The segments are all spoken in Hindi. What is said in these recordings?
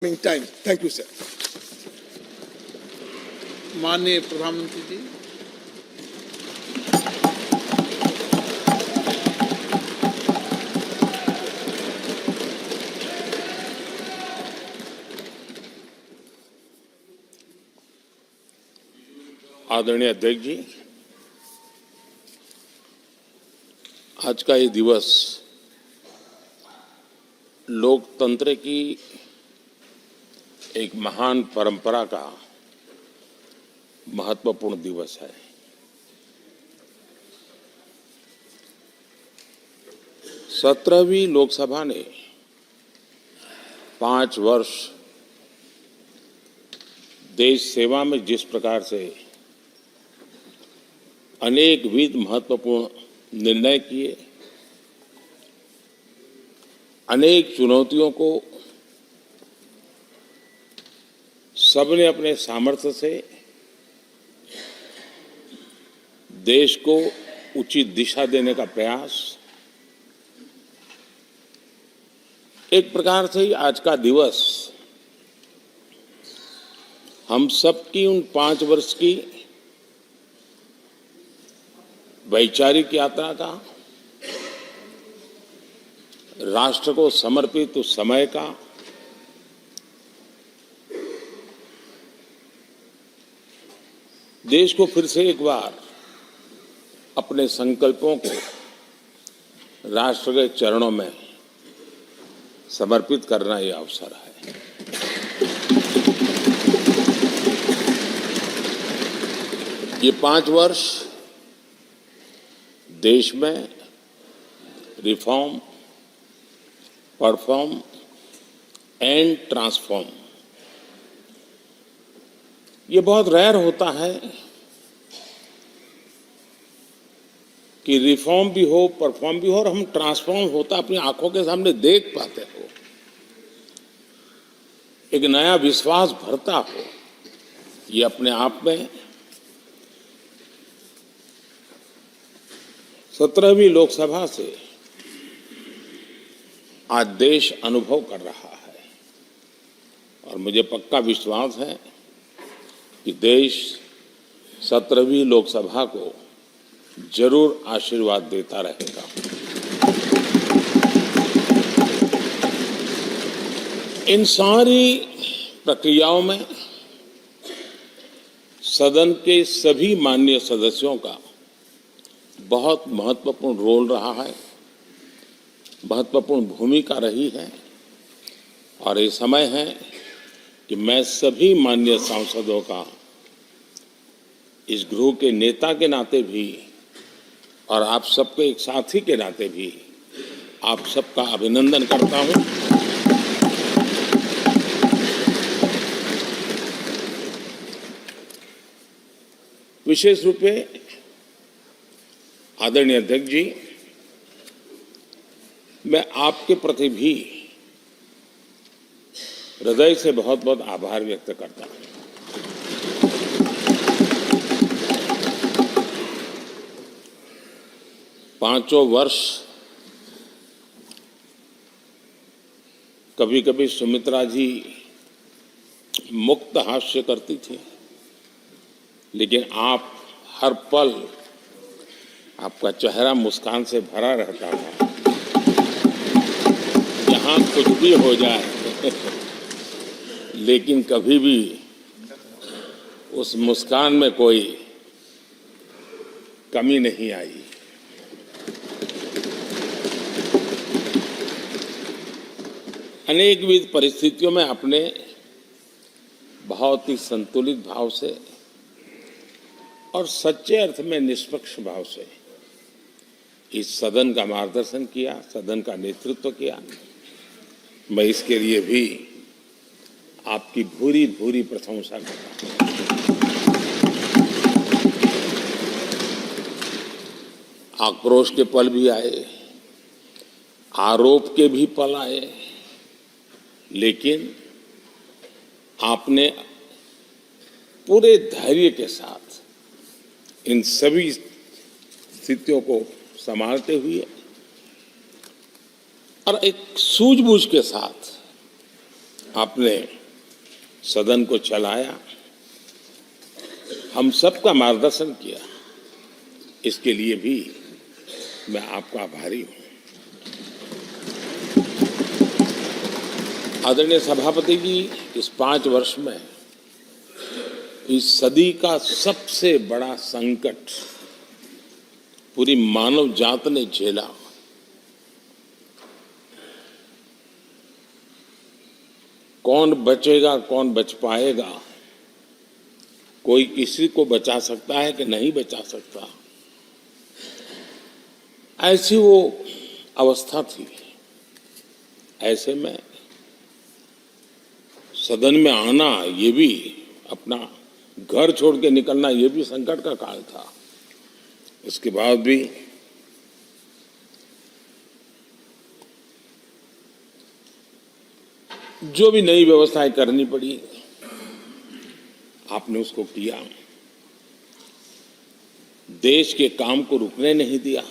time. Thank you, sir. माननीय प्रधानमंत्री जी, आदरणीय अध्यक्ष जी, आज का ये दिवस लोकतंत्र की एक महान परंपरा का महत्वपूर्ण दिवस है। सत्रहवीं लोकसभा ने 5 वर्ष देश सेवा में जिस प्रकार से अनेकविध महत्वपूर्ण निर्णय किए, अनेक चुनौतियों को सबने अपने सामर्थ्य से देश को उचित दिशा देने का प्रयास, एक प्रकार से ही आज का दिवस हम सबकी उन 5 वर्ष की वैचारिक यात्रा का, राष्ट्र को समर्पित उस समय का, देश को फिर से एक बार अपने संकल्पों को राष्ट्र के चरणों में समर्पित करना यह अवसर है। ये 5 वर्ष देश में रिफॉर्म, परफॉर्म एंड ट्रांसफॉर्म, ये बहुत रेयर होता है कि रिफॉर्म भी हो, परफॉर्म भी हो और हम ट्रांसफॉर्म होता अपनी आंखों के सामने देख पाते हो, एक नया विश्वास भरता हो। ये अपने आप में 17वीं लोकसभा से आज देश अनुभव कर रहा है और मुझे पक्का विश्वास है कि देश 17वीं लोकसभा को जरूर आशीर्वाद देता रहेगा। इन सारी प्रक्रियाओं में सदन के सभी माननीय सदस्यों का बहुत महत्वपूर्ण रोल रहा है, महत्वपूर्ण भूमिका रही है और ये समय है कि मैं सभी माननीय सांसदों का इस गृह के नेता के नाते भी और आप सबके एक साथी के नाते भी आप सबका अभिनंदन करता हूं। विशेष रूप से आदरणीय अध्यक्ष जी, मैं आपके प्रति भी हृदय से बहुत बहुत आभार व्यक्त करता हूं। पांचों वर्ष कभी कभी सुमित्रा जी मुक्त हास्य करती थी, लेकिन आप हर पल आपका चेहरा मुस्कान से भरा रहता था। यहाँ कुछ भी हो जाए लेकिन कभी भी उस मुस्कान में कोई कमी नहीं आई। अनेकविध परिस्थितियों में आपने बहुत ही संतुलित भाव से और सच्चे अर्थ में निष्पक्ष भाव से इस सदन का मार्गदर्शन किया, सदन का नेतृत्व किया। मैं इसके लिए भी आपकी भूरी भूरी प्रशंसा करता हूं। आक्रोश के पल भी आए, आरोप के भी पल आए, लेकिन आपने पूरे धैर्य के साथ इन सभी स्थितियों को संभालते हुए और एक सूझबूझ के साथ आपने सदन को चलाया, हम सबका मार्गदर्शन किया, इसके लिए भी मैं आपका आभारी हूं। आदरणीय सभापति जी, इस 5 वर्ष में इस सदी का सबसे बड़ा संकट पूरी मानव जात ने झेला। कौन बचेगा, कौन बच पाएगा, कोई किसी को बचा सकता है कि नहीं बचा सकता, ऐसी वो अवस्था थी। ऐसे में सदन में आना, ये भी अपना घर छोड़ के निकलना, ये भी संकट का काल था। उसके बाद भी जो भी नई व्यवस्थाएं करनी पड़ी, आपने उसको किया। देश के काम को रुकने नहीं दिया।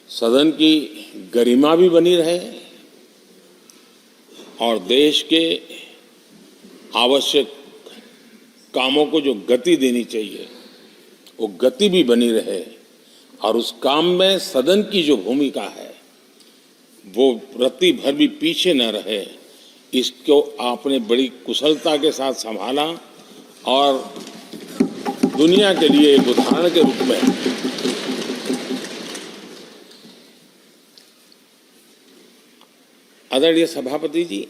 सदन की गरिमा भी बनी रहे और देश के आवश्यक कामों को जो गति देनी चाहिए, वो गति भी बनी रहे। और उस काम में सदन की जो भूमिका है, वो रत्ती भर भी पीछे न रहे। इसको आपने बड़ी कुशलता के साथ संभाला और दुनिया के लिए एक उदाहरण के रूप में आदरणीय सभापति जी,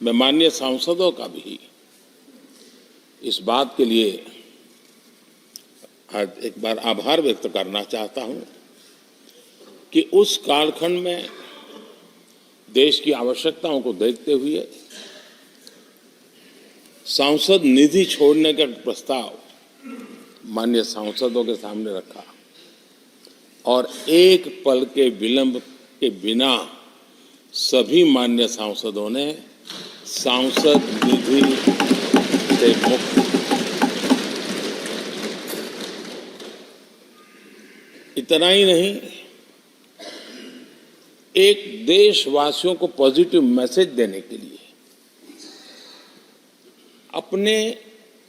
मैं माननीय सांसदों का भी इस बात के लिए आज एक बार आभार व्यक्त करना चाहता हूं कि उस कालखंड में देश की आवश्यकताओं को देखते हुए सांसद निधि छोड़ने का प्रस्ताव माननीय सांसदों के सामने रखा और एक पल के विलंब के बिना सभी माननीय सांसदों ने सांसद निधि से मुक्त। इतना ही नहीं, एक देशवासियों को पॉजिटिव मैसेज देने के लिए अपने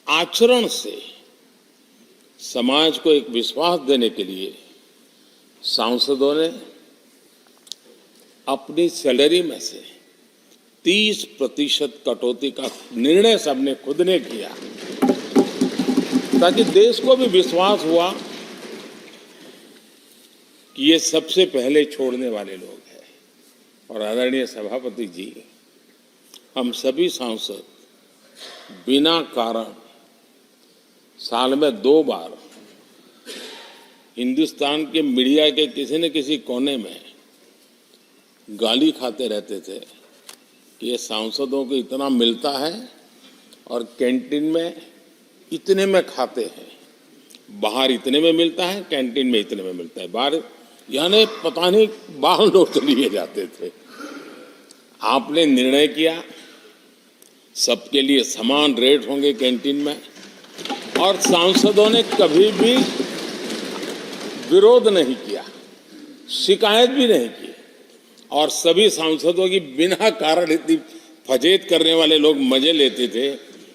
आचरण से समाज को एक विश्वास देने के लिए सांसदों ने अपनी सैलरी में से 30% कटौती का निर्णय सबने खुद ने किया, ताकि देश को भी विश्वास हुआ कि ये सबसे पहले छोड़ने वाले लोग हैं। और आदरणीय सभापति जी, हम सभी सांसद बिना कारण साल में 2 बार हिंदुस्तान के मीडिया के किसी न किसी कोने में गाली खाते रहते थे कि ये सांसदों को इतना मिलता है और कैंटीन में इतने में खाते हैं, बाहर इतने में मिलता है, कैंटीन में इतने में मिलता है, बाहर यानी पता नहीं बाहर लोग तो लिए जाते थे। आपने निर्णय किया सबके लिए समान रेट होंगे कैंटीन में, और सांसदों ने कभी भी विरोध नहीं किया, शिकायत भी नहीं की। और सभी सांसदों की बिना कारण इतनी फजेत करने वाले लोग मजे लेते थे,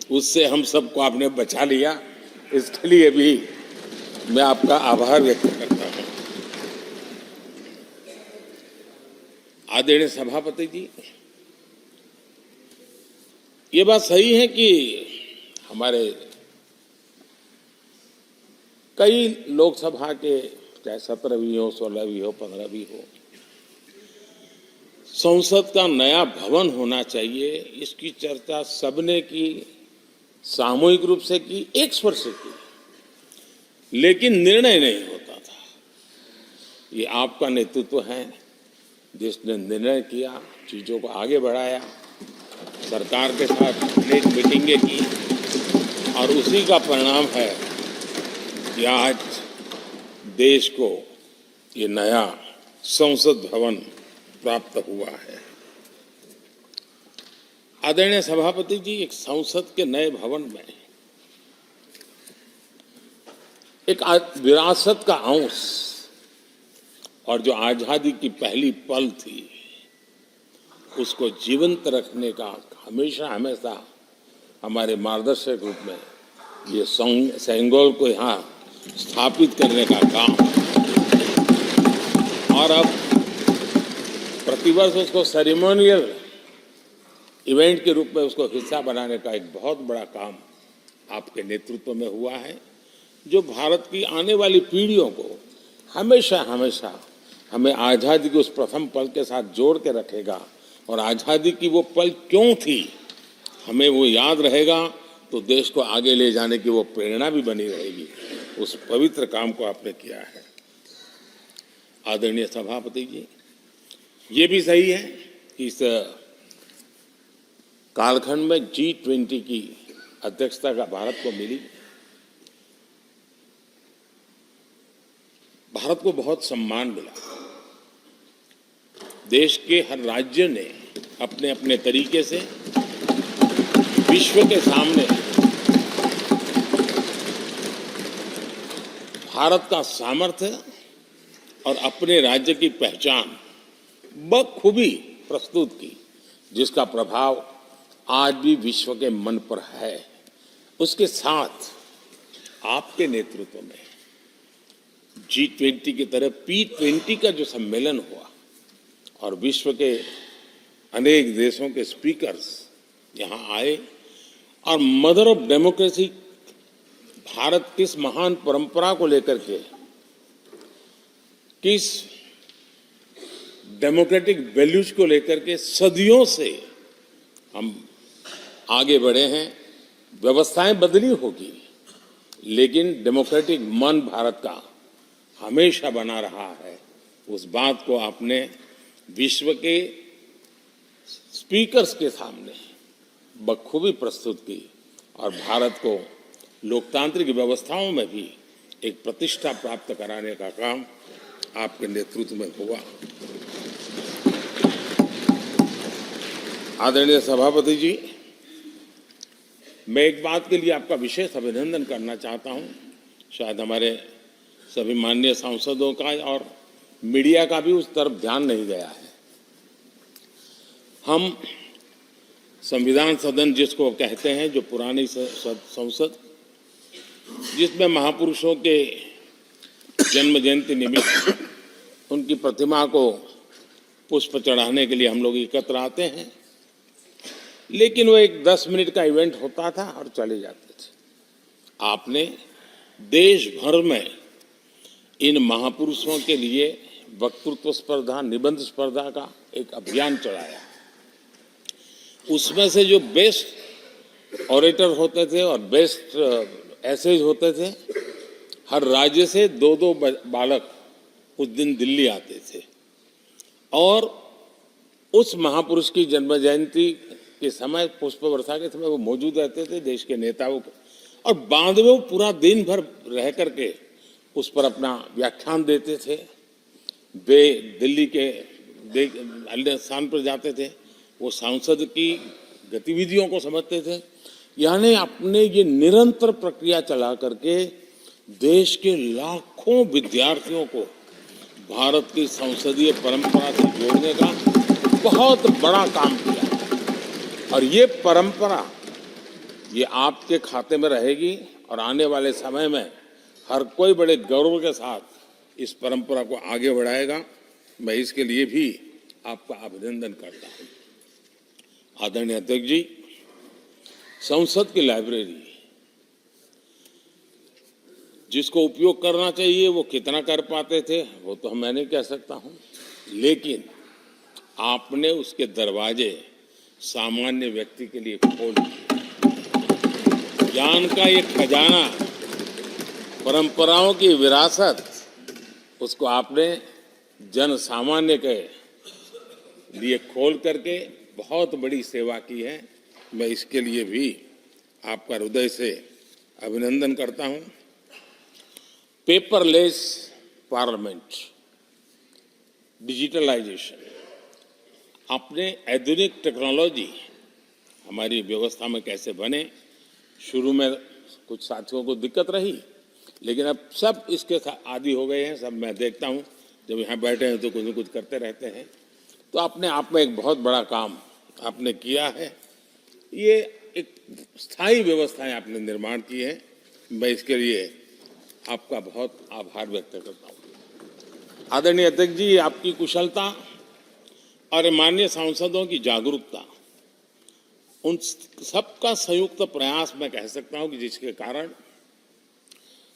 उससे हम सबको आपने बचा लिया। इसके लिए भी मैं आपका आभार व्यक्त करता हूं। आदरणीय सभापति जी, ये बात सही है कि हमारे कई लोकसभा के, चाहे 17वीं हो, 16वीं हो, 15वीं हो, संसद का नया भवन होना चाहिए, इसकी चर्चा सबने की, सामूहिक रूप से की, एक स्वर से की, लेकिन निर्णय नहीं होता था। ये आपका नेतृत्व है जिसने निर्णय किया, चीजों को आगे बढ़ाया, सरकार के साथ अनेक मीटिंगें की, और उसी का परिणाम है कि आज देश को ये नया संसद भवन प्राप्त हुआ है। आदरणीय सभापति जी, एक संसद के नए भवन में एक विरासत का अंश और जो आजादी की पहली पल थी, उसको जीवंत रखने का हमेशा हमेशा हमारे मार्गदर्शक रूप में ये सेंगोल को यहाँ स्थापित करने का काम, और अब प्रतिवर्ष उसको सेरेमोनियल इवेंट के रूप में उसको हिस्सा बनाने का एक बहुत बड़ा काम आपके नेतृत्व में हुआ है, जो भारत की आने वाली पीढ़ियों को हमेशा हमेशा हमें आज़ादी के उस प्रथम पल के साथ जोड़ के रखेगा, और आज़ादी की वो पल क्यों थी हमें वो याद रहेगा, तो देश को आगे ले जाने की वो प्रेरणा भी बनी रहेगी। उस पवित्र काम को आपने किया है। आदरणीय सभापति जी, ये भी सही है कि इस कालखंड में G20 की अध्यक्षता का भारत को मिली। भारत को बहुत सम्मान मिला। देश के हर राज्य ने अपने अपने तरीके से विश्व के सामने भारत का सामर्थ्य और अपने राज्य की पहचान बखूबी प्रस्तुत की, जिसका प्रभाव आज भी विश्व के मन पर है। उसके साथ आपके नेतृत्व में G20 की तरह P20 का जो सम्मेलन हुआ और विश्व के अनेक देशों के स्पीकर्स यहाँ आए, और मदर ऑफ डेमोक्रेसी भारत किस महान परंपरा को लेकर के, किस डेमोक्रेटिक वैल्यूज को लेकर के सदियों से हम आगे बढ़े हैं। व्यवस्थाएं बदली होगी, लेकिन डेमोक्रेटिक मन भारत का हमेशा बना रहा है। उस बात को आपने विश्व के स्पीकर्स के सामने बखूबी प्रस्तुत की, और भारत को लोकतांत्रिक व्यवस्थाओं में भी एक प्रतिष्ठा प्राप्त कराने का काम आपके नेतृत्व में हुआ। आदरणीय सभापति जी, मैं एक बात के लिए आपका विशेष अभिनंदन करना चाहता हूं। शायद हमारे सभी माननीय सांसदों का और मीडिया का भी उस तरफ ध्यान नहीं गया है। हम संविधान सदन जिसको कहते हैं, जो पुरानी संसद, जिसमें महापुरुषों के जन्म जयंती निमित्त उनकी प्रतिमा को पुष्प चढ़ाने के लिए हम लोग एकत्र आते हैं, लेकिन वो एक 10 मिनट का इवेंट होता था और चले जाते थे। आपने देश भर में इन महापुरुषों के लिए वक्तृत्व स्पर्धा, निबंध स्पर्धा का एक अभियान चलाया। उसमें से जो बेस्ट ऑरेटर होते थे और बेस्ट एसेज होते थे, हर राज्य से 2-2 बालक उस दिन दिल्ली आते थे, और उस महापुरुष की जन्म जयंती के समय, पुष्प वर्षा के समय वो मौजूद रहते थे, देश के नेताओं को, और बाद में वो पूरा दिन भर रह करके उस पर अपना व्याख्यान देते थे। वे दिल्ली के अन्य स्थान पर जाते थे, वो सांसद की गतिविधियों को समझते थे। यानी अपने ये निरंतर प्रक्रिया चला करके देश के लाखों विद्यार्थियों को भारत की संसदीय परंपरा से जोड़ने का बहुत बड़ा काम किया। और ये परंपरा ये आपके खाते में रहेगी, और आने वाले समय में हर कोई बड़े गौरव के साथ इस परंपरा को आगे बढ़ाएगा। मैं इसके लिए भी आपका अभिनंदन करता हूँ। आदरणीय अध्यक्ष जी, संसद की लाइब्रेरी जिसको उपयोग करना चाहिए वो कितना कर पाते थे वो तो मैं नहीं कह सकता हूं, लेकिन आपने उसके दरवाजे सामान्य व्यक्ति के लिए खोल दिए। ज्ञान का ये खजाना, परंपराओं की विरासत, उसको आपने जन सामान्य के लिए खोल करके बहुत बड़ी सेवा की है। मैं इसके लिए भी आपका हृदय से अभिनंदन करता हूं। पेपरलेस पार्लियामेंट, डिजिटलाइजेशन, आपने आधुनिक टेक्नोलॉजी हमारी व्यवस्था में कैसे बने। शुरू में कुछ साथियों को दिक्कत रही, लेकिन अब सब इसके आदी हो गए हैं। सब मैं देखता हूं, जब यहाँ बैठे हैं तो कुछ न कुछ करते रहते हैं। तो अपने आप में एक बहुत बड़ा काम आपने किया है। ये एक स्थायी व्यवस्थाएं आपने निर्माण की है। मैं इसके लिए आपका बहुत आभार व्यक्त करता हूँ। आदरणीय अध्यक्ष जी, आपकी कुशलता और माननीय सांसदों की जागरूकता, उन सबका संयुक्त प्रयास मैं कह सकता हूं कि जिसके कारण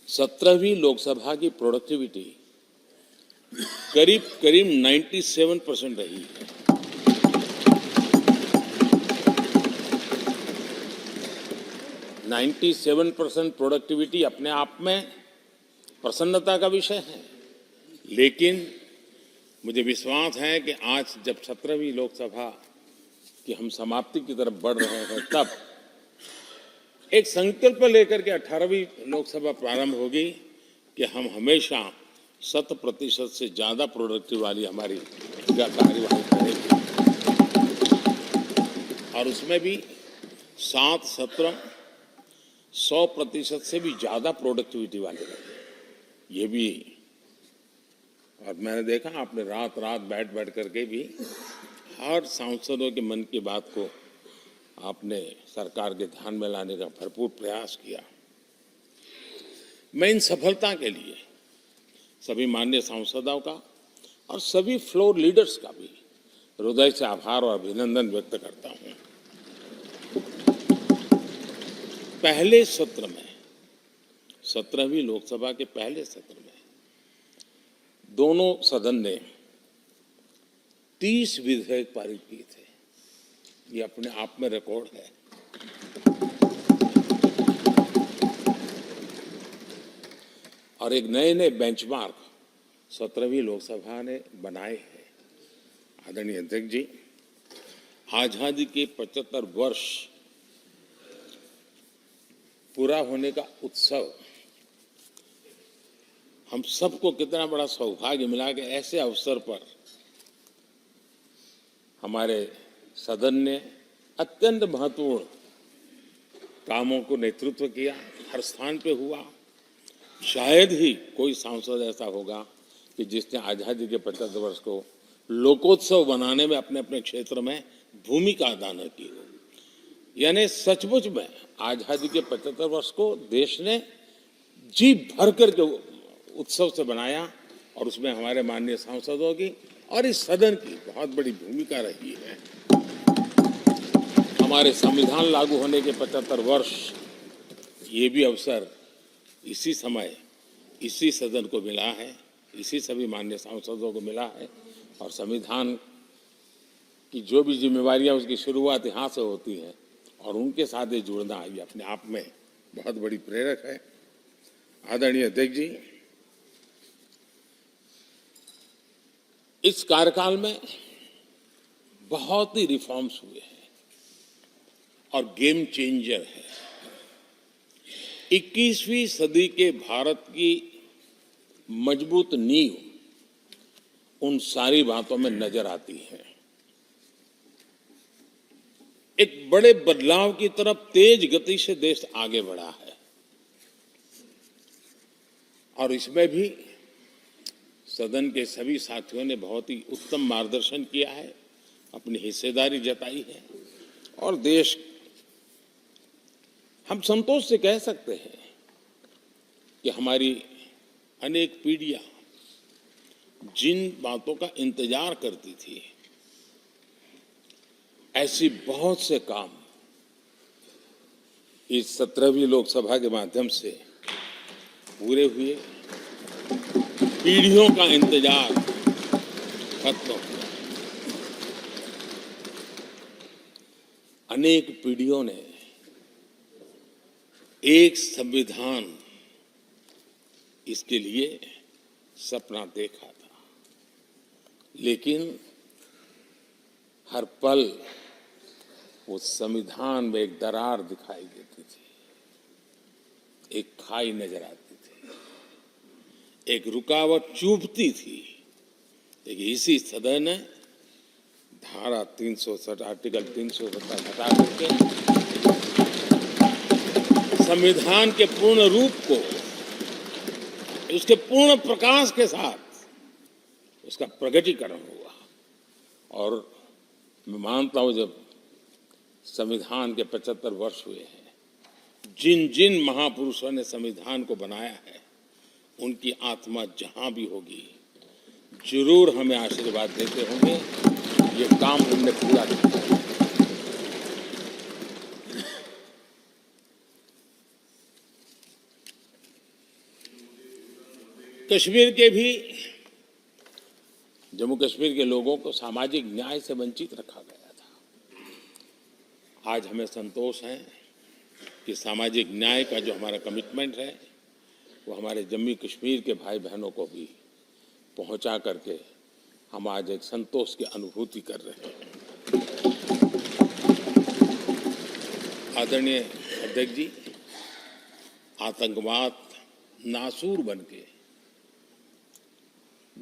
17वीं लोकसभा की प्रोडक्टिविटी करीब करीब 97% रही है। 97% प्रोडक्टिविटी अपने आप में प्रसन्नता का विषय है, लेकिन मुझे विश्वास है कि आज जब 17वीं लोकसभा की हम समाप्ति की तरफ बढ़ रहे हैं, तब एक संकल्प लेकर के 18वीं लोकसभा प्रारंभ होगी कि हम हमेशा 100% से ज्यादा प्रोडक्टिव वाली हमारी कार्यवाही करेंगे, और उसमें भी 7 सत्र 100% से भी ज्यादा प्रोडक्टिविटी वाले रहेंगे। ये भी, और मैंने देखा आपने रात रात बैठ करके भी हर सांसदों के मन की बात को आपने सरकार के ध्यान में लाने का भरपूर प्रयास किया। मैं इन सफलता के लिए सभी माननीय सांसदों का और सभी फ्लोर लीडर्स का भी हृदय से आभार और अभिनंदन व्यक्त करता हूं। पहले सत्र में, 17वीं लोकसभा के पहले सत्र में दोनों सदन ने 30 विधेयक पारित किए थे। ये अपने आप में रिकॉर्ड है। और एक नए नए बेंचमार्क 17वीं लोकसभा ने बनाए हैं। आदरणीय अध्यक्ष जी, आजादी के 75 वर्ष पूरा होने का उत्सव, हम सबको कितना बड़ा सौभाग्य मिला कि ऐसे अवसर पर हमारे सदन ने अत्यंत महत्वपूर्ण कामों को नेतृत्व किया। हर स्थान पे हुआ। शायद ही कोई सांसद ऐसा होगा कि जिसने आजादी के 75 वर्ष को लोकोत्सव बनाने में अपने अपने क्षेत्र में भूमिका अदा न की हो। यानी सचमुच में आजादी के 75 वर्ष को देश ने जी भर करके उत्सव से बनाया, और उसमें हमारे माननीय सांसदों की और इस सदन की बहुत बड़ी भूमिका रही है। हमारे संविधान लागू होने के 75 वर्ष, ये भी अवसर इसी समय इसी सदन को मिला है, इसी सभी माननीय सांसदों को मिला है। और संविधान की जो भी जिम्मेवारियां, उसकी शुरुआत यहाँ से होती है, और उनके साथ ये जुड़ना ये अपने आप में बहुत बड़ी प्रेरक है। आदरणीय अध्यक्ष जी, इस कार्यकाल में बहुत ही रिफॉर्म्स हुए हैं और गेम चेंजर है। 21वीं सदी के भारत की मजबूत नींव उन सारी बातों में नजर आती है। एक बड़े बदलाव की तरफ तेज गति से देश आगे बढ़ा है, और इसमें भी सदन के सभी साथियों ने बहुत ही उत्तम मार्गदर्शन किया है, अपनी हिस्सेदारी जताई है। और देश, हम संतोष से कह सकते हैं कि हमारी अनेक पीढ़ियां जिन बातों का इंतजार करती थी, ऐसी बहुत से काम इस 17वीं लोकसभा के माध्यम से पूरे हुए। पीढ़ियों का इंतजार खत्म हुआ। अनेक पीढ़ियों ने एक संविधान, इसके लिए सपना देखा था, लेकिन हर पल उस संविधान में एक दरार दिखाई देती थी, एक खाई नजर आती थी, एक रुकावट चुभती थी। लेकिन इसी सदन ने धारा 360 आर्टिकल 370 हटा करके संविधान के पूर्ण रूप को, उसके पूर्ण प्रकाश के साथ उसका प्रकटीकरण हुआ। और मैं मानता हूं जब संविधान के 75 वर्ष हुए हैं, जिन जिन महापुरुषों ने संविधान को बनाया है उनकी आत्मा जहां भी होगी जरूर हमें आशीर्वाद देते होंगे ये काम हमने पूरा किया। कश्मीर के भी जम्मू कश्मीर के लोगों को सामाजिक न्याय से वंचित रखा गया था। आज हमें संतोष है कि सामाजिक न्याय का जो हमारा कमिटमेंट है वो हमारे जम्मू कश्मीर के भाई बहनों को भी पहुंचा करके हम आज एक संतोष की अनुभूति कर रहे हैं। आदरणीय अध्यक्ष जी, आतंकवाद नासूर बनके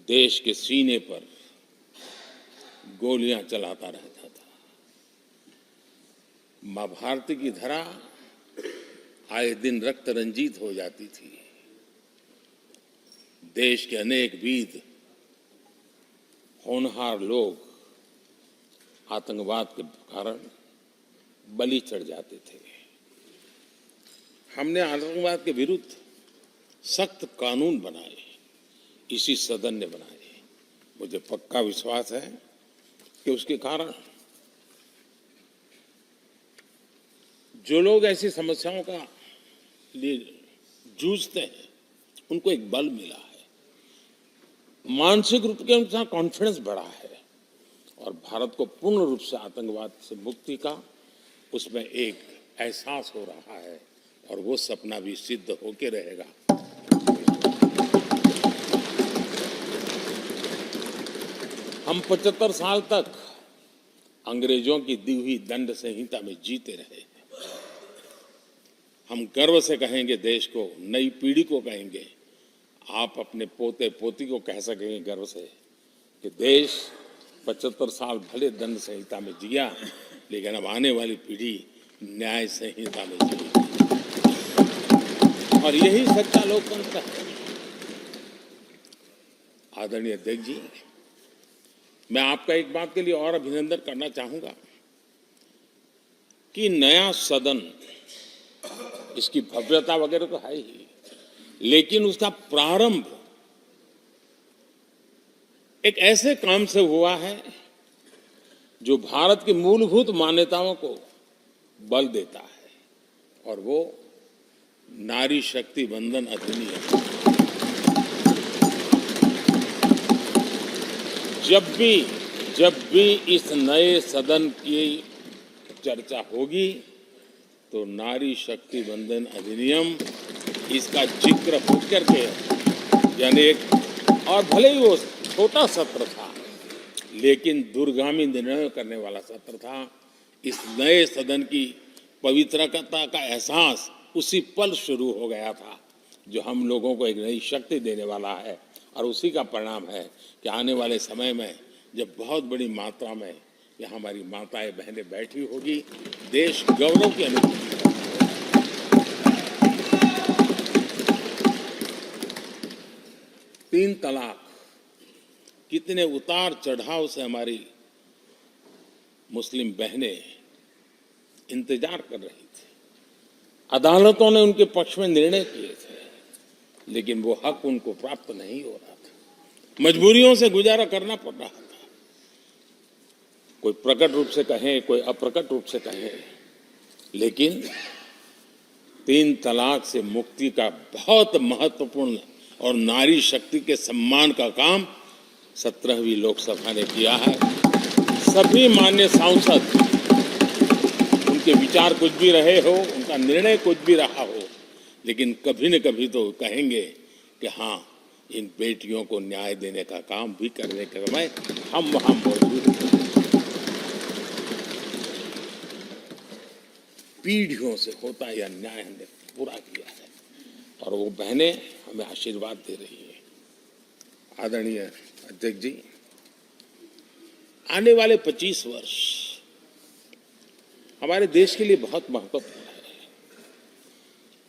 देश के सीने पर गोलियां चलाता रहता था। मां भारती की धरा आए दिन रक्त रंजित हो जाती थी। देश के अनेक वीर होनहार लोग आतंकवाद के कारण बलि चढ़ जाते थे। हमने आतंकवाद के विरुद्ध सख्त कानून बनाए, इसी सदन ने बनाए। मुझे पक्का विश्वास है कि उसके कारण जो लोग ऐसी समस्याओं का लिए जूझते हैं उनको एक बल मिला है, मानसिक रूप के उनका कॉन्फिडेंस बढ़ा है और भारत को पूर्ण रूप से आतंकवाद से मुक्ति का उसमें एक एहसास हो रहा है और वो सपना भी सिद्ध होके रहेगा। हम 75 साल तक अंग्रेजों की दी हुई दंड संहिता में जीते रहे। हम गर्व से कहेंगे, देश को, नई पीढ़ी को कहेंगे, आप अपने पोते पोती को कह सकेंगे गर्व से कि देश 75 साल भले दंड संहिता में जिया, लेकिन अब आने वाली पीढ़ी न्याय संहिता में जिएगी और यही सच्चा लोकतंत्र है। आदरणीय अध्यक्ष जी, मैं आपका एक बात के लिए और अभिनंदन करना चाहूंगा कि नया सदन, इसकी भव्यता वगैरह तो है ही, लेकिन उसका प्रारंभ एक ऐसे काम से हुआ है जो भारत की मूलभूत मान्यताओं को बल देता है और वो नारी शक्ति वंदन अधिनियम। जब भी इस नए सदन की चर्चा होगी तो नारी शक्ति वंदन अधिनियम इसका जिक्र होकर के, यानी एक, और भले ही वो छोटा सत्र था लेकिन दूरगामी निर्णय करने वाला सत्र था। इस नए सदन की पवित्रता का एहसास उसी पल शुरू हो गया था जो हम लोगों को एक नई शक्ति देने वाला है और उसी का परिणाम है कि आने वाले समय में जब बहुत बड़ी मात्रा में यहाँ हमारी माताएं बहनें बैठी होगी, देश गौरव की अनुभूति। 3 तलाक कितने उतार चढ़ाव से हमारी मुस्लिम बहनें इंतजार कर रही थी। अदालतों ने उनके पक्ष में निर्णय किए थे, लेकिन वो हक उनको प्राप्त नहीं हो रहा था। मजबूरियों से गुजारा करना पड़ रहा था। कोई प्रकट रूप से कहें, कोई अप्रकट रूप से कहें, लेकिन 3 तलाक से मुक्ति का बहुत महत्वपूर्ण और नारी शक्ति के सम्मान का काम 17वीं लोकसभा ने किया है। सभी मान्य सांसद, उनके विचार कुछ भी रहे हो, उनका निर्णय कुछ भी रहा हो, लेकिन कभी न कभी तो कहेंगे कि हाँ, इन बेटियों को न्याय देने का काम भी करने के समय हम वहां मौजूद हैं। पीढ़ियों से होता यह न्याय हमने पूरा किया है और वो बहनें हमें आशीर्वाद दे रही है। आदरणीय अध्यक्ष जी, आने वाले 25 वर्ष हमारे देश के लिए बहुत महत्वपूर्ण है।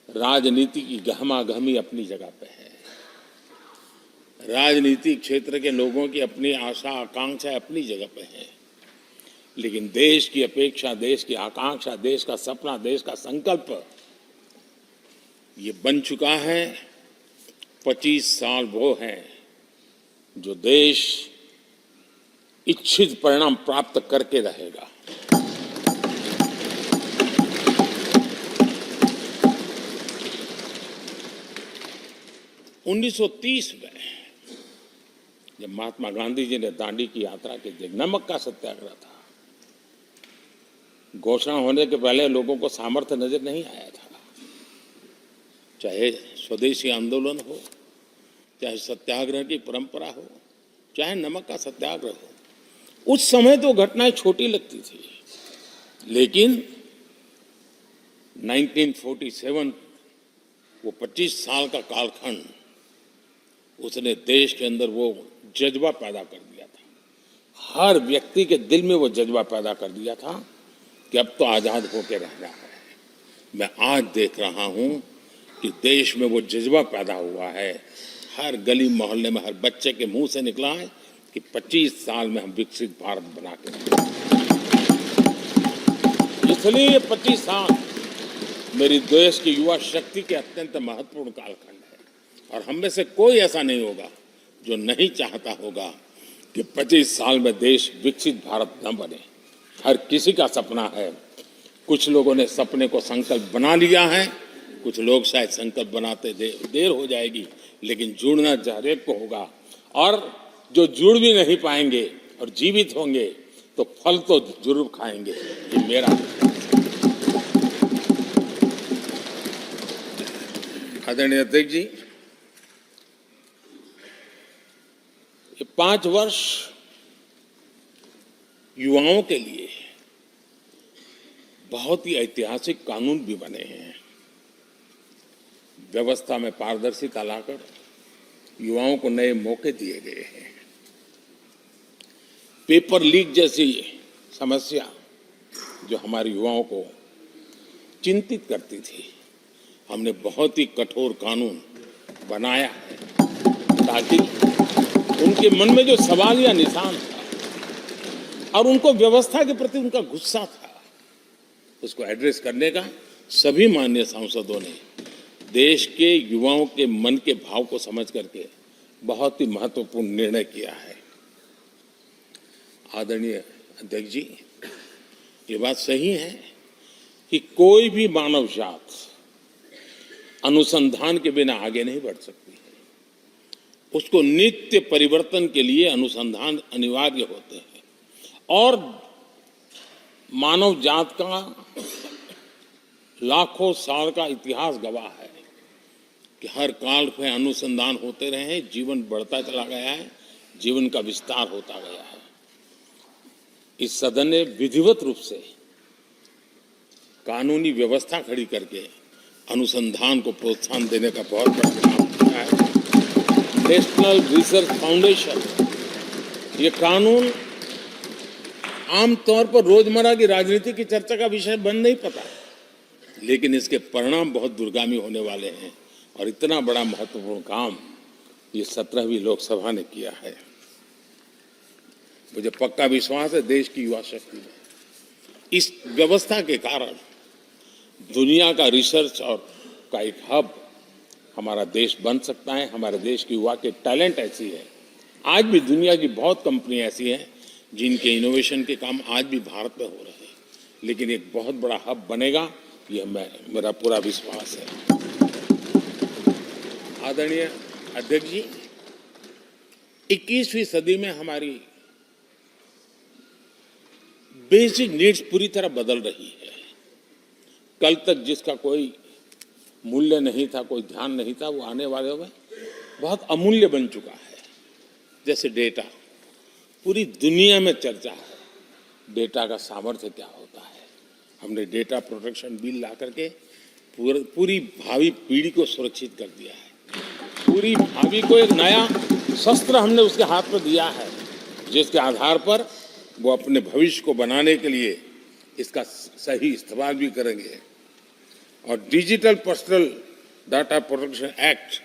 राजनीति की गहमा गहमी अपनी जगह पे है, राजनीतिक क्षेत्र के लोगों की अपनी आशा आकांक्षा अपनी जगह पे है, लेकिन देश की अपेक्षा, देश की आकांक्षा, देश का सपना, देश का संकल्प ये बन चुका है। 25 साल वो हैं जो देश इच्छित परिणाम प्राप्त करके रहेगा। (1930) में जब महात्मा गांधी जी ने दांडी की यात्रा की थी, नमक का सत्याग्रह था, घोषणा होने के पहले लोगों को सामर्थ्य नजर नहीं आया था। चाहे स्वदेशी आंदोलन हो, चाहे सत्याग्रह की परंपरा हो, चाहे नमक का सत्याग्रह हो, उस समय तो घटनाएं छोटी लगती थी, लेकिन 1947 वो 25 साल का कालखंड, उसने देश के अंदर वो जज्बा पैदा कर दिया था। हर व्यक्ति के दिल में वो जज्बा पैदा कर दिया था कि अब तो आजाद होकर रहना है। मैं आज देख रहा हूं कि देश में वो जज्बा पैदा हुआ है। हर गली मोहल्ले में हर बच्चे के मुंह से निकला है कि 25 साल में हम विकसित भारत बना के रहेंगे। इसलिए ये 25 साल मेरी देश की युवा शक्ति के अत्यंत महत्वपूर्ण कालखंड है, और हम में से कोई ऐसा नहीं होगा जो नहीं चाहता होगा कि 25 साल में देश विकसित भारत न बने। हर किसी का सपना है। कुछ लोगों ने सपने को संकल्प बना लिया है, कुछ लोग शायद संकल्प बनाते देर हो जाएगी, लेकिन जुड़ना हर एक को होगा। और जो जुड़ भी नहीं पाएंगे और जीवित होंगे तो फल तो जरूर खाएंगे। ये मेरा आदरणीय अध्यक्ष जी, ये 5 वर्ष युवाओं के लिए बहुत ही ऐतिहासिक कानून भी बने हैं। व्यवस्था में पारदर्शिता लाकर युवाओं को नए मौके दिए गए हैं। पेपर लीक जैसी समस्या जो हमारे युवाओं को चिंतित करती थी, हमने बहुत ही कठोर कानून बनाया है ताकि उनके मन में जो सवाल या निशान था और उनको व्यवस्था के प्रति उनका गुस्सा था, उसको एड्रेस करने का सभी माननीय सांसदों ने देश के युवाओं के मन के भाव को समझ करके बहुत ही महत्वपूर्ण निर्णय किया है। आदरणीय अध्यक्ष जी, ये बात सही है कि कोई भी मानव जात अनुसंधान के बिना आगे नहीं बढ़ सकती है। उसको नित्य परिवर्तन के लिए अनुसंधान अनिवार्य होते हैं, और मानव जात का लाखों साल का इतिहास गवाह है कि हर काल में अनुसंधान होते रहे हैं, जीवन बढ़ता चला गया है, जीवन का विस्तार होता गया है। इस सदन ने विधिवत रूप से कानूनी व्यवस्था खड़ी करके अनुसंधान को प्रोत्साहन देने का बहुत बड़ा काम किया है। नेशनल रिसर्च फाउंडेशन, ये कानून आमतौर पर रोजमर्रा की राजनीति की चर्चा का विषय बन नहीं पाता, लेकिन इसके परिणाम बहुत दूरगामी होने वाले हैं, और इतना बड़ा महत्वपूर्ण काम ये 17वीं लोकसभा ने किया है। मुझे पक्का विश्वास है देश की युवा शक्ति में। इस व्यवस्था के कारण दुनिया का रिसर्च और का एक हब हमारा देश बन सकता है। हमारे देश की युवा के टैलेंट ऐसी है, आज भी दुनिया की बहुत कंपनियां ऐसी हैं जिनके इनोवेशन के काम आज भी भारत में हो रहे हैं, लेकिन एक बहुत बड़ा हब बनेगा, ये मेरा पूरा विश्वास है। आदरणीय अध्यक्ष जी, 21वीं सदी में हमारी बेसिक नीड्स पूरी तरह बदल रही है। कल तक जिसका कोई मूल्य नहीं था, कोई ध्यान नहीं था, वो आने वाले में बहुत अमूल्य बन चुका है। जैसे डेटा, पूरी दुनिया में चर्चा है डेटा का सामर्थ्य क्या होता है। हमने डेटा प्रोटेक्शन बिल ला करके पूरी भावी पीढ़ी को सुरक्षित कर दिया है। पूरी भावी को एक नया शस्त्र हमने उसके हाथ में दिया है, जिसके आधार पर वो अपने भविष्य को बनाने के लिए इसका सही इस्तेमाल भी करेंगे। और digital personal data protection act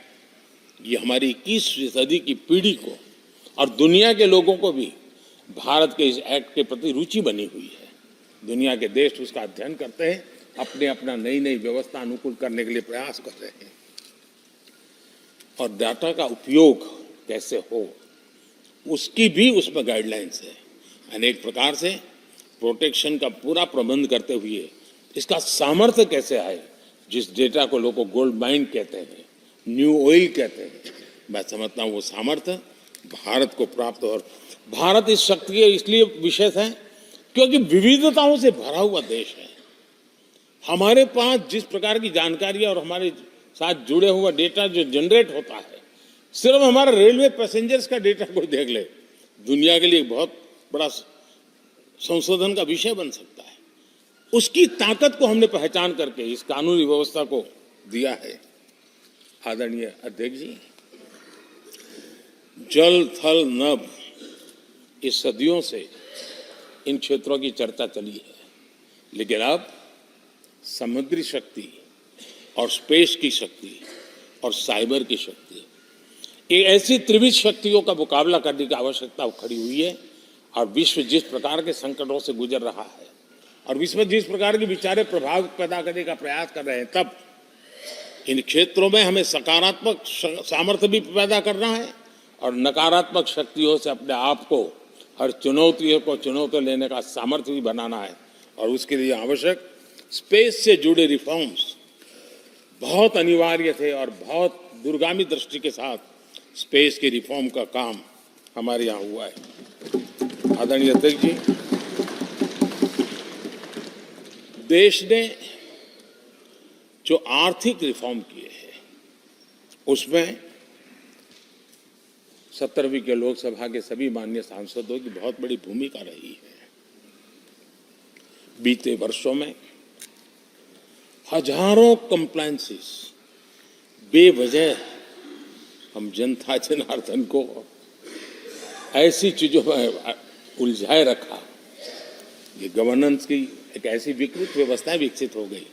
ये हमारी 21वीं सदी की पीढ़ी को और दुनिया के लोगों को भी भारत के इस एक्ट के प्रति रुचि बनी हुई है। दुनिया के देश उसका अध्ययन करते हैं, अपने अपना नई नई व्यवस्था अनुकूल करने के लिए प्रयास कर रहे हैं। और डाटा का उपयोग कैसे हो उसकी भी उसमें गाइडलाइंस है। अनेक प्रकार से प्रोटेक्शन का पूरा प्रबंध करते हुए इसका सामर्थ्य कैसे आए, जिस डेटा को लोगों गोल्ड माइन कहते हैं, न्यू ऑयल कहते हैं, मैं समझता हूँ वो सामर्थ्य भारत को प्राप्त हो। और भारत इस शक्ति के इसलिए विशेष है क्योंकि विविधताओं से भरा हुआ देश है। हमारे पास जिस प्रकार की जानकारी और हमारे साथ जुड़े हुआ डेटा जो जनरेट होता है, सिर्फ हमारा रेलवे पैसेंजर्स का डेटा कोई देख ले, दुनिया के लिए बहुत बड़ा संशोधन का विषय बन सकता है। उसकी ताकत को हमने पहचान करके इस कानूनी व्यवस्था को दिया है। आदरणीय अध्यक्ष जी, जल थल नभ इस सदियों से इन क्षेत्रों की चर्चा चली है, लेकिन अब समुद्री शक्ति और स्पेस की शक्ति और साइबर की शक्ति, ये ऐसी त्रिविध शक्तियों का मुकाबला करने की आवश्यकता खड़ी हुई है। और विश्व जिस प्रकार के संकटों से गुजर रहा है और विश्व जिस प्रकार के विचारे प्रभाव पैदा करने का प्रयास कर रहे हैं, तब इन क्षेत्रों में हमें सकारात्मक सामर्थ्य भी पैदा करना है और नकारात्मक शक्तियों से अपने आप को हर चुनौतियों को चुनौती लेने का सामर्थ्य भी बनाना है। और उसके लिए आवश्यक स्पेस से जुड़े रिफॉर्म्स बहुत अनिवार्य थे और बहुत दूरगामी दृष्टि के साथ स्पेस के रिफॉर्म का काम हमारे यहाँ हुआ है। आदरणीय अध्यक्ष जी, देश ने जो आर्थिक रिफॉर्म किए हैं उसमें 17वीं के लोकसभा के सभी माननीय सांसदों की बहुत बड़ी भूमिका रही है। बीते वर्षों में हजारों कंप्लायंसेस बेवजह हम जनता जनार्दन को ऐसी चीजों में उलझाए रखा। ये गवर्नेंस की एक ऐसी विकृत व्यवस्था विकसित हो गई,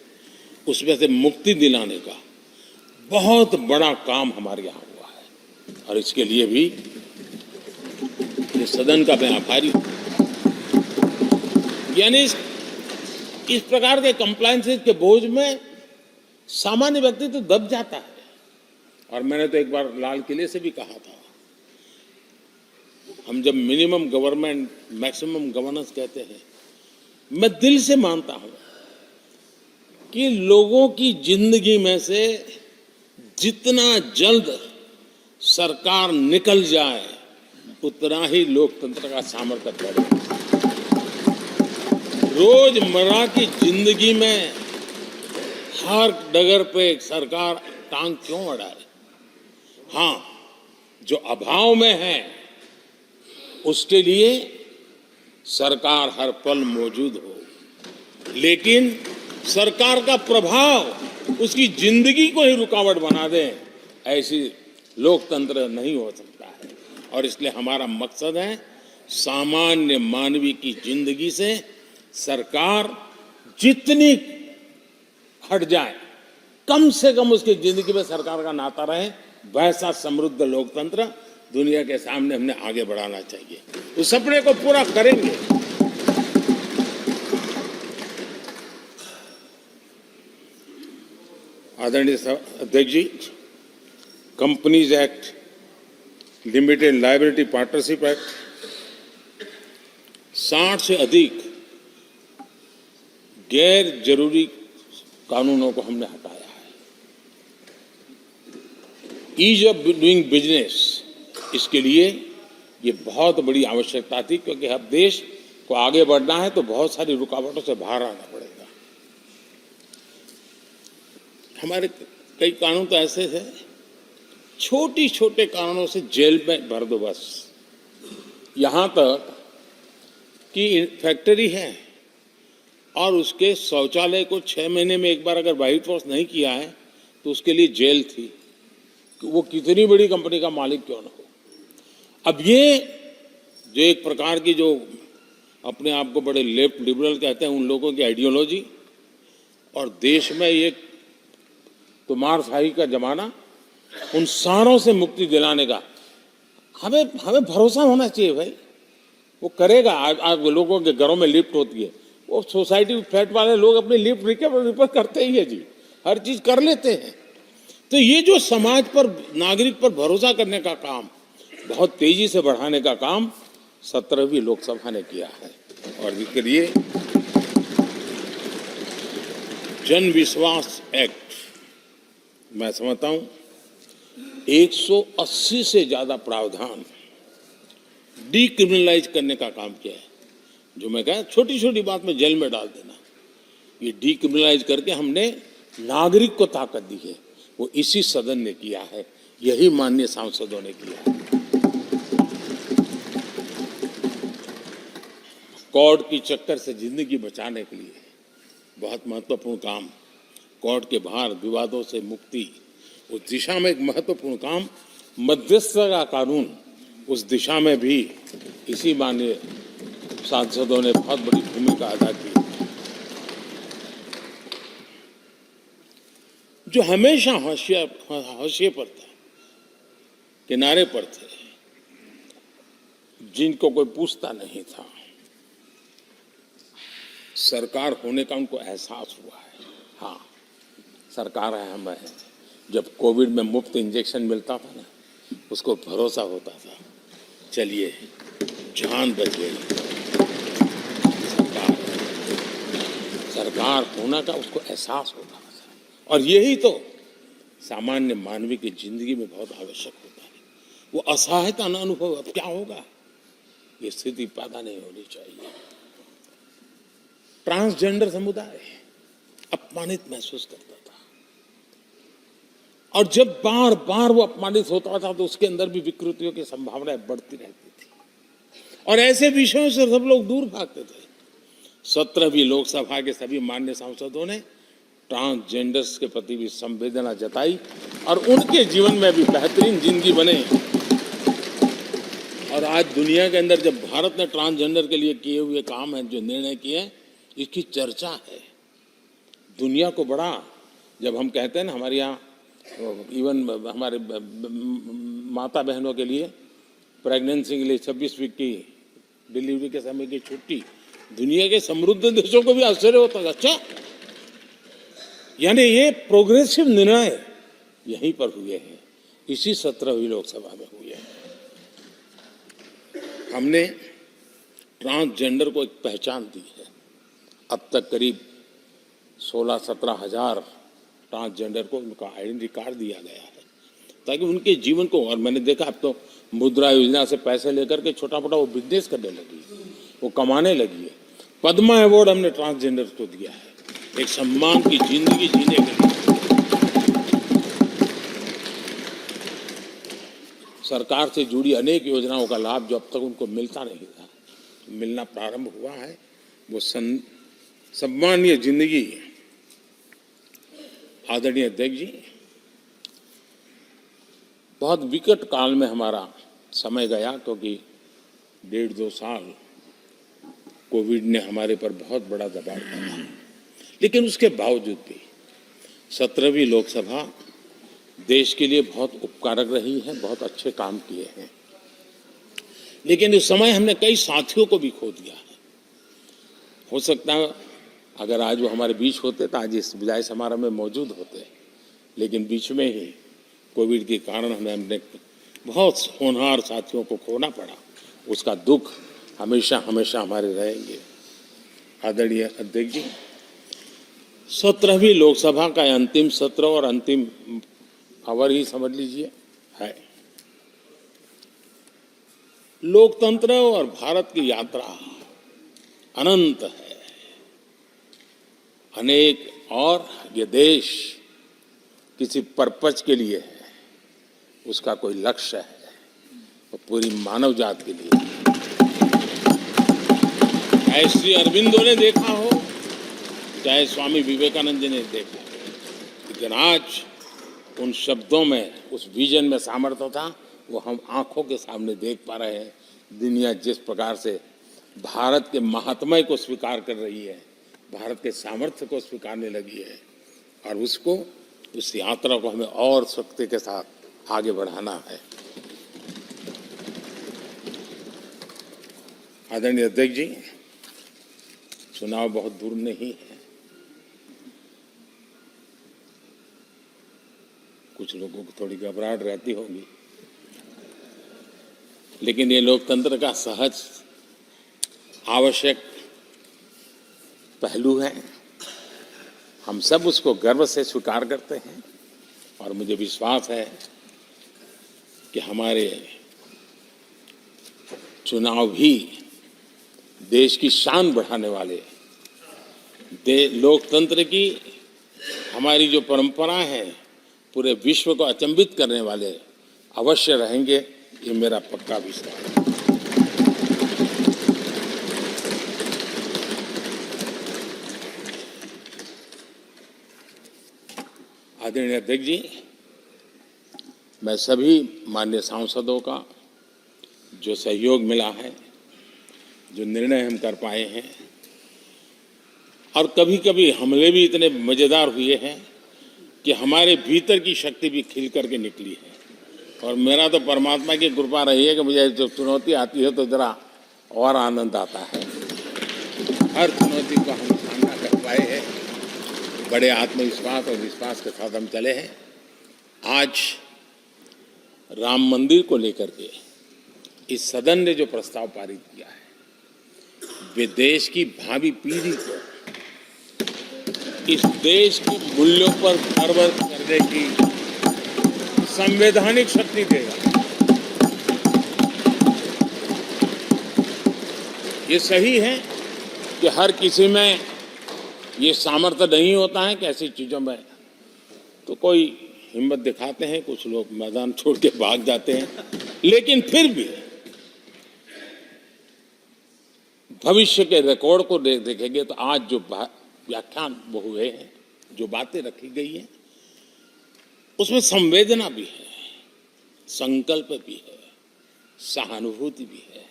उसमें से मुक्ति दिलाने का बहुत बड़ा काम हमारे यहाँ हुआ है। और इसके लिए भी ये सदन का मैं आभारी हूं। यानी इस प्रकार के कंप्लायंसेस के बोझ में सामान्य व्यक्ति तो दब जाता है। और मैंने तो एक बार लाल किले से भी कहा था, हम जब मिनिमम गवर्नमेंट मैक्सिमम गवर्नेंस कहते हैं, मैं दिल से मानता हूं कि लोगों की जिंदगी में से जितना जल्द सरकार निकल जाए उतना ही लोकतंत्र का सामर्थ्य बढ़े। रोजमर्रा की जिंदगी में हर डगर पे सरकार टांग क्यों अड़ाए? हाँ, जो अभाव में है उसके लिए सरकार हर पल मौजूद हो, लेकिन सरकार का प्रभाव उसकी जिंदगी को ही रुकावट बना दे, ऐसी लोकतंत्र नहीं हो सकता है। और इसलिए हमारा मकसद है सामान्य मानवी की जिंदगी से सरकार जितनी हट जाए, कम से कम उसकी जिंदगी में सरकार का नाता रहे, वैसा समृद्ध लोकतंत्र दुनिया के सामने हमने आगे बढ़ाना चाहिए। उस सपने को पूरा करेंगे। आदरणीय अध्यक्ष जी, companies act, limited liability partnership act, 60 से अधिक गैर जरूरी कानूनों को हमने हटाया है। ईज ऑफ डूइंग बिजनेस, इसके लिए ये बहुत बड़ी आवश्यकता थी, क्योंकि अब देश को आगे बढ़ना है तो बहुत सारी रुकावटों से बाहर आना पड़ेगा। हमारे कई कानून तो ऐसे थे, छोटी छोटे कारणों से जेल में भर दो बस। यहां तक कि फैक्ट्री है और उसके शौचालय को 6 महीने में एक बार अगर व्हाइट वॉश नहीं किया है तो उसके लिए जेल थी, वो कितनी बड़ी कंपनी का मालिक क्यों ना हो। अब ये जो एक प्रकार की जो अपने आप को बड़े लेफ्ट लिबरल कहते हैं, उन लोगों की आइडियोलॉजी, और देश में ये तुमारशाही का जमाना, उन सारों से मुक्ति दिलाने का हमें हमें भरोसा होना चाहिए भाई। वो करेगा। आज लोगों के घरों में लिफ्ट होती है, वो सोसाइटी फ्लैट वाले लोग अपनी लिफ्ट रिपेयर करते ही है जी, हर चीज कर लेते हैं। तो ये जो समाज पर, नागरिक पर भरोसा करने का काम, बहुत तेजी से बढ़ाने का काम 17वीं लोकसभा ने किया है। और इसके लिए जन विश्वास एक्ट, मैं समझता हूं 180 से ज्यादा प्रावधान डीक्रिमिनलाइज करने का काम किया है। जो मैं कहा छोटी छोटी बात में जेल में डाल देना, ये डीक्रिमिनलाइज करके हमने नागरिक को ताकत दी है। वो इसी सदन ने किया है, यही माननीय सांसदों ने किया है। कोर्ट की चक्कर से जिंदगी बचाने के लिए बहुत महत्वपूर्ण काम, कोर्ट के बाहर विवादों से मुक्ति, उस दिशा में एक महत्वपूर्ण काम, मध्यस्थता का कानून, उस दिशा में भी इसी माननीय सांसदों ने बहुत बड़ी भूमिका अदा की। जो हमेशा हाशिए पर था, किनारे पर थे, जिनको कोई पूछता नहीं था, सरकार होने का उनको एहसास हुआ है। हाँ, सरकार है, हम है। जब कोविड में मुफ्त इंजेक्शन मिलता था ना, उसको भरोसा होता था, चलिए जान बच गई। सरकार होना का उसको एहसास होता था। और यही तो सामान्य मानवीय की जिंदगी में बहुत आवश्यक होता है। वो असहायता न अनुभव, अब क्या होगा, ये स्थिति पैदा नहीं होनी चाहिए। ट्रांसजेंडर समुदाय अपमानित महसूस करता था, और जब बार बार वो अपमानित होता था तो उसके अंदर भी विकृतियों की संभावनाएं बढ़ती रहती थी, और ऐसे विषयों से सब लोग दूर भागते थे। 17वीं लोकसभा के सभी माननीय सांसदों ने ट्रांसजेंडर्स के प्रति भी संवेदना जताई, और उनके जीवन में भी बेहतरीन जिंदगी बने। और आज दुनिया के अंदर जब भारत ने ट्रांसजेंडर के लिए किए हुए काम है, जो निर्णय किए, इसकी चर्चा है दुनिया को बड़ा। जब हम कहते हैं ना, हमारे यहाँ इवन हमारे माता बहनों के लिए प्रेगनेंसी के लिए 26 वीक की डिलीवरी के समय की छुट्टी, दुनिया के समृद्ध देशों को भी आश्चर्य होता है। अच्छा, यानी ये प्रोग्रेसिव निर्णय यहीं पर हुए हैं, इसी 17वीं लोकसभा में हुए हैं। हमने ट्रांसजेंडर को एक पहचान दी है। अब तक करीब 16-17 हजार ट्रांसजेंडर को उनका आइडेंटिटी कार्ड दिया गया है, ताकि उनके जीवन को। और मैंने देखा अब तो मुद्रा योजना से पैसे लेकर के छोटा मोटा वो बिजनेस करने लगी, वो कमाने लगी है। पद्मा अवार्ड हमने ट्रांसजेंडर को दिया है, एक सम्मान की जिंदगी जीने के लिए। सरकार से जुड़ी अनेक योजनाओं का लाभ जो अब तक उनको मिलता नहीं था, मिलना प्रारंभ हुआ है। वो सम्मानीय जिंदगी। आदरणीय अध्यक्ष जी, बहुत विकट काल में हमारा समय गया, क्योंकि 1.5-2 साल कोविड ने हमारे पर बहुत बड़ा दबाव डाला। लेकिन उसके बावजूद भी 17वीं लोकसभा देश के लिए बहुत उपकारक रही है, बहुत अच्छे काम किए हैं। लेकिन इस समय हमने कई साथियों को भी खो दिया है। हो सकता है अगर आज वो हमारे बीच होते तो आज इस विदाई समारोह में मौजूद होते, लेकिन बीच में ही कोविड के कारण हमें अपने बहुत होनहार साथियों को खोना पड़ा। उसका दुख हमेशा हमेशा हमारे रहेंगे। आदरणीय अध्यक्ष जी, 17वीं लोकसभा का अंतिम सत्र और अंतिम आवर ही समझ लीजिए है। लोकतंत्र और भारत की यात्रा अनंत है, अनेक, और ये देश किसी पर्पज के लिए है, उसका कोई लक्ष्य है, और पूरी मानव जात के लिए। चाहे श्री अरविंदो ने देखा हो, चाहे स्वामी विवेकानंद जी ने देखा हो, लेकिन आज उन शब्दों में, उस विजन में सामर्थ्य था, वो हम आंखों के सामने देख पा रहे हैं। दुनिया जिस प्रकार से भारत के महात्म्य को स्वीकार कर रही है, भारत के सामर्थ्य को स्वीकारने लगी है, और उसको, उस यात्रा को हमें और शक्ति के साथ आगे बढ़ाना है। आदरणीय अध्यक्ष जी, चुनाव बहुत दूर नहीं है। कुछ लोगों को थोड़ी घबराहट रहती होगी, लेकिन ये लोकतंत्र का सहज आवश्यक पहलू है। हम सब उसको गर्व से स्वीकार करते हैं और मुझे विश्वास है कि हमारे चुनाव भी देश की शान बढ़ाने वाले, लोकतंत्र की हमारी जो परंपरा है पूरे विश्व को अचंभित करने वाले अवश्य रहेंगे, ये मेरा पक्का विश्वास है। आदरणीय अध्यक्ष जी, मैं सभी माननीय सांसदों का जो सहयोग मिला है, जो निर्णय हम कर पाए हैं, और कभी कभी हमले भी इतने मज़ेदार हुए हैं कि हमारे भीतर की शक्ति भी खिल करके निकली है। और मेरा तो परमात्मा की कृपा रही है कि मुझे जब चुनौती आती है तो ज़रा और आनंद आता है। हर चुनौती को हम सामना कर पाए हैं, बड़े आत्मविश्वास और विश्वास के साथ हम चले हैं। आज राम मंदिर को लेकर के इस सदन ने जो प्रस्ताव पारित किया है, वे देश की भावी पीढ़ी को इस देश के मूल्यों पर गर्व करने की संवैधानिक शक्ति देगा। ये सही है कि हर किसी में ये सामर्थ्य नहीं होता है कि ऐसी चीजों में तो कोई हिम्मत दिखाते हैं, कुछ लोग मैदान छोड़ के भाग जाते हैं, लेकिन फिर भी भविष्य के रिकॉर्ड को देखेंगे तो आज जो व्याख्यान वो हुए हैं, जो बातें रखी गई हैं, उसमें संवेदना भी है, संकल्प भी है, सहानुभूति भी है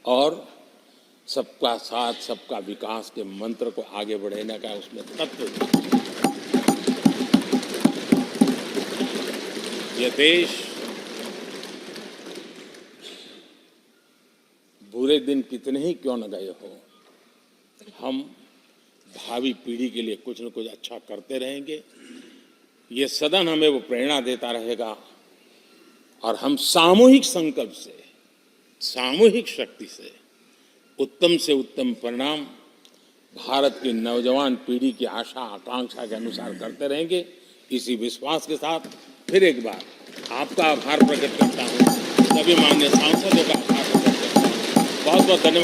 और सबका साथ सबका विकास के मंत्र को आगे बढ़ाने का उसमें तत्व भी है। यह देश बुरे दिन कितने ही क्यों न गए हो, हम भावी पीढ़ी के लिए कुछ न कुछ अच्छा करते रहेंगे। ये सदन हमें वो प्रेरणा देता रहेगा और हम सामूहिक संकल्प से, सामूहिक शक्ति से उत्तम परिणाम भारत की नौजवान पीढ़ी की आशा आकांक्षा के अनुसार करते रहेंगे। इसी विश्वास के साथ फिर एक बार आपका आभार प्रकट करता हूँ, सभी माननीय सांसदों का आभार प्रकट करता हूँ। बहुत बहुत धन्यवाद।